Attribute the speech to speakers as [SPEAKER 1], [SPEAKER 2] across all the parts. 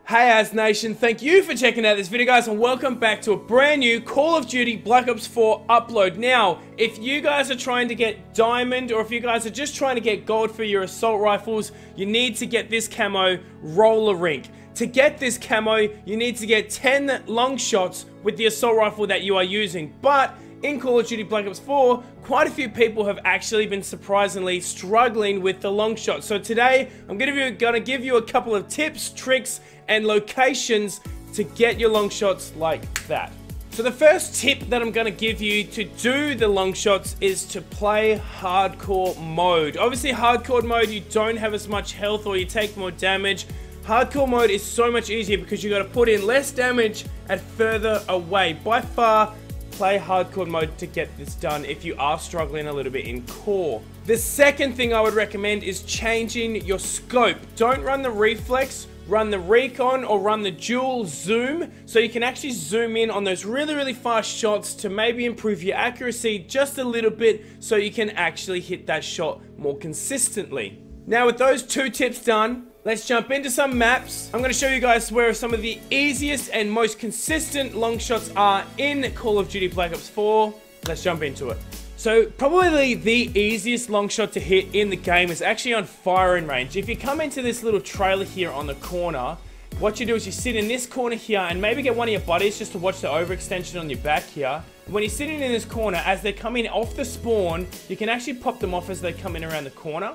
[SPEAKER 1] Hey AzzA Nation, thank you for checking out this video guys, and welcome back to a brand new Call of Duty Black Ops 4 upload. Now, if you guys are trying to get diamond, or if you guys are just trying to get gold for your assault rifles, you need to get this camo roller rink. To get this camo, you need to get 10 long shots with the assault rifle that you are using. But in Call of Duty Black Ops 4, quite a few people have actually been surprisingly struggling with the long shot. So today, I'm gonna give you a couple of tips, tricks, and locations to get your long shots like that. So the first tip that I'm gonna give you to do the long shots is to play hardcore mode. Obviously, hardcore mode, you don't have as much health or you take more damage. Hardcore mode is so much easier because you gotta put in less damage at further away. By far, play hardcore mode to get this done if you are struggling a little bit in core. The second thing I would recommend is changing your scope. Don't run the reflex, run the recon, or run the dual zoom, so you can actually zoom in on those really fast shots to maybe improve your accuracy just a little bit so you can actually hit that shot more consistently. Now with those two tips done, let's jump into some maps. I'm going to show you guys where some of the easiest and most consistent long shots are in Call of Duty Black Ops 4. Let's jump into it. So probably the easiest long shot to hit in the game is actually on firing range. If you come into this little trailer here on the corner, what you do is you sit in this corner here and maybe get one of your buddies just to watch the overextension on your back here. When you're sitting in this corner, as they're coming off the spawn, you can actually pop them off as they come in around the corner.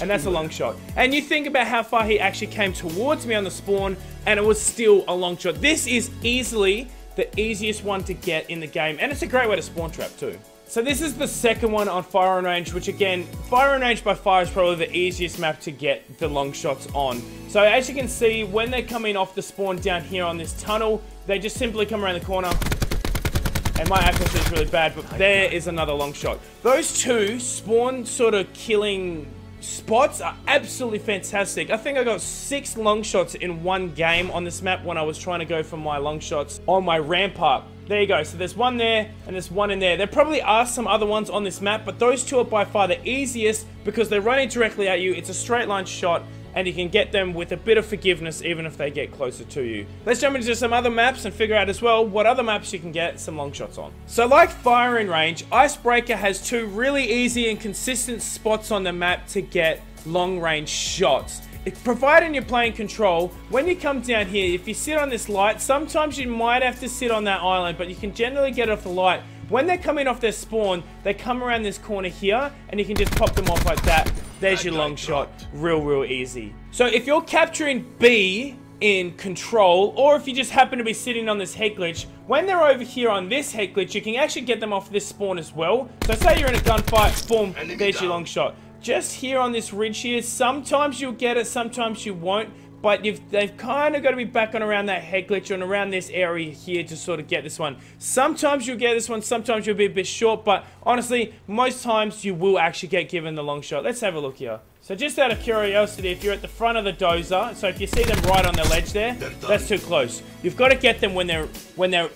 [SPEAKER 1] And that's a long shot. And you think about how far he actually came towards me on the spawn, and it was still a long shot. This is easily the easiest one to get in the game, and it's a great way to spawn trap too. So this is the second one on firing range, which again, firing range by far is probably the easiest map to get the long shots on. So as you can see, when they're coming off the spawn down here on this tunnel, they just simply come around the corner. And my accuracy is really bad, but there is another long shot. Those two spawn sort of killing spots are absolutely fantastic. I think I got 6 long shots in one game on this map when I was trying to go for my long shots on my rampart. There you go. So there's one there and there's one in there. There probably are some other ones on this map, but those two are by far the easiest because they're running directly at you. It's a straight line shot, and you can get them with a bit of forgiveness even if they get closer to you. Let's jump into some other maps and figure out as well what other maps you can get some long shots on. So like firing range, Icebreaker has 2 really easy and consistent spots on the map to get long range shots. Providing you're playing control, when you come down here, if you sit on this light, sometimes you might have to sit on that island, but you can generally get off the light. When they're coming off their spawn, they come around this corner here, and you can just pop them off like that. There's your long shot. Real easy. So if you're capturing B in control, or if you just happen to be sitting on this head glitch, when they're over here on this head glitch, you can actually get them off this spawn as well. So say you're in a gunfight, boom, there's your long shot. Just here on this ridge here, sometimes you'll get it, sometimes you won't. But they've kind of got to be back on around that head glitch and around this area here to sort of get this one. Sometimes you'll get this one, sometimes you'll be a bit short, but honestly, most times you will actually get given the long shot. Let's have a look here. So just out of curiosity, if you're at the front of the dozer, so if you see them right on the ledge there, that's too close. You've got to get them when they're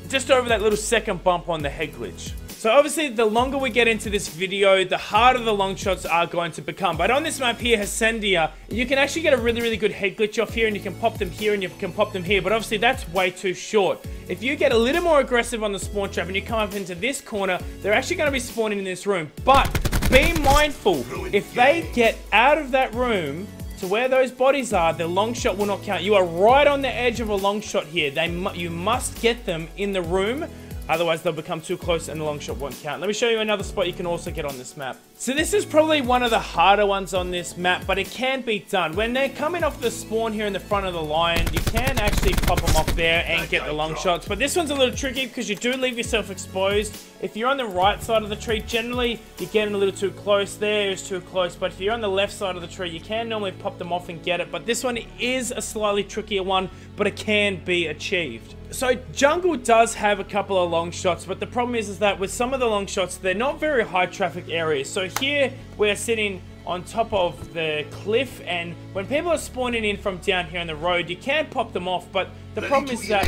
[SPEAKER 1] just over that little second bump on the head glitch. So obviously, the longer we get into this video, the harder the long shots are going to become. But on this map here, Hacendia, you can actually get a really good head glitch off here, and you can pop them here, and you can pop them here. But obviously, that's way too short. If you get a little more aggressive on the spawn trap, and you come up into this corner, they're actually going to be spawning in this room. But be mindful, if they get out of that room to where those bodies are, the long shot will not count. You are right on the edge of a long shot here. You must get them in the room. Otherwise, they'll become too close and the long shot won't count. Let me show you another spot you can also get on this map. So this is probably one of the harder ones on this map, but it can be done. When they're coming off the spawn here in the front of the line, you can actually pop them off there and get the long shots. But this one's a little tricky because you do leave yourself exposed. If you're on the right side of the tree, generally you're getting a little too close. There is too close. But if you're on the left side of the tree, you can normally pop them off and get it. But this one is a slightly trickier one, but it can be achieved. So jungle does have a couple of long shots, but the problem is that with some of the long shots, they're not very high traffic areas. So here we're sitting on top of the cliff, and when people are spawning in from down here on the road, you can pop them off, but the problem is that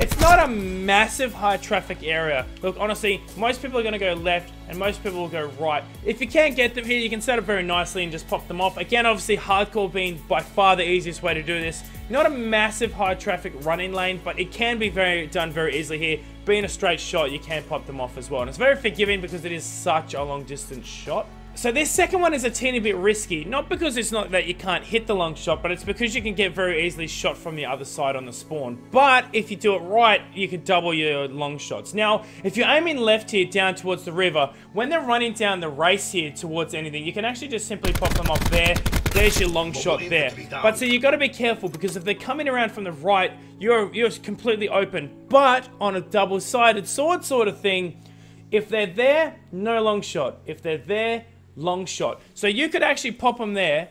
[SPEAKER 1] It's not a massive high traffic area. Look, honestly, most people are going to go left and most people will go right. If you can't get them here, you can set up very nicely and just pop them off. Again, obviously, hardcore being by far the easiest way to do this. Not a massive high traffic running lane, but it can be done very easily here. Being a straight shot, you can pop them off as well. And it's very forgiving because it is such a long distance shot. So this second one is a teeny bit risky, not because it's not that you can't hit the long shot, but it's because you can get very easily shot from the other side on the spawn. But if you do it right, you can double your long shots. Now, if you're aiming left here down towards the river, when they're running down the race here towards anything, you can actually just simply pop them off there. There's your long shot there. But so you got to be careful because if they're coming around from the right, you're completely open. But on a double-sided sword sort of thing, if they're there, no long shot. If they're there, long shot. So you could actually pop them there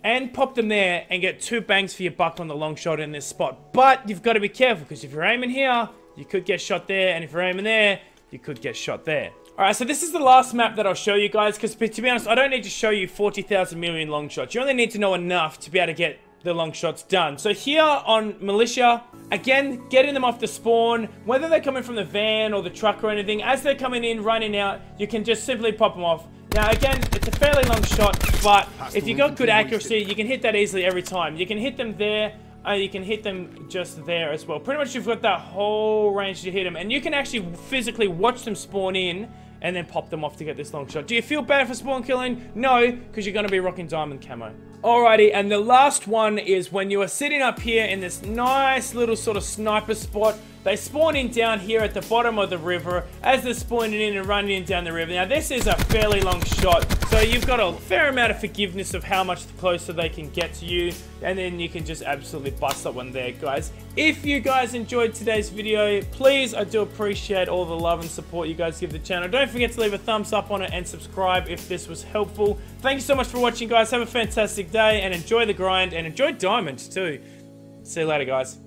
[SPEAKER 1] and pop them there and get 2 bangs for your buck on the long shot in this spot. But you've got to be careful because if you're aiming here, you could get shot there, and if you're aiming there, you could get shot there. Alright, so this is the last map that I'll show you guys, because to be honest, I don't need to show you 40,000 million long shots. You only need to know enough to be able to get the long shots done. So here on Militia, again, getting them off the spawn, whether they're coming from the van or the truck or anything, as they're coming in, running out, you can just simply pop them off. Now again, it's a fairly long shot, but if you got good accuracy, you can hit that easily every time. You can hit them there, you can hit them just there as well. Pretty much you've got that whole range to hit them, and you can actually physically watch them spawn in and then pop them off to get this long shot. Do you feel bad for spawn killing? No, because you're going to be rocking diamond camo. Alrighty, and the last one is when you are sitting up here in this nice little sort of sniper spot. They spawn in down here at the bottom of the river as they're spawning in and running in down the river. Now this is a fairly long shot, so you've got a fair amount of forgiveness of how much closer they can get to you, and then you can just absolutely bust that one there, guys. If you guys enjoyed today's video, please, I do appreciate all the love and support you guys give the channel. Don't forget to leave a thumbs up on it and subscribe if this was helpful. Thank you so much for watching, guys. Have a fantastic day and enjoy the grind and enjoy diamonds too. See you later, guys.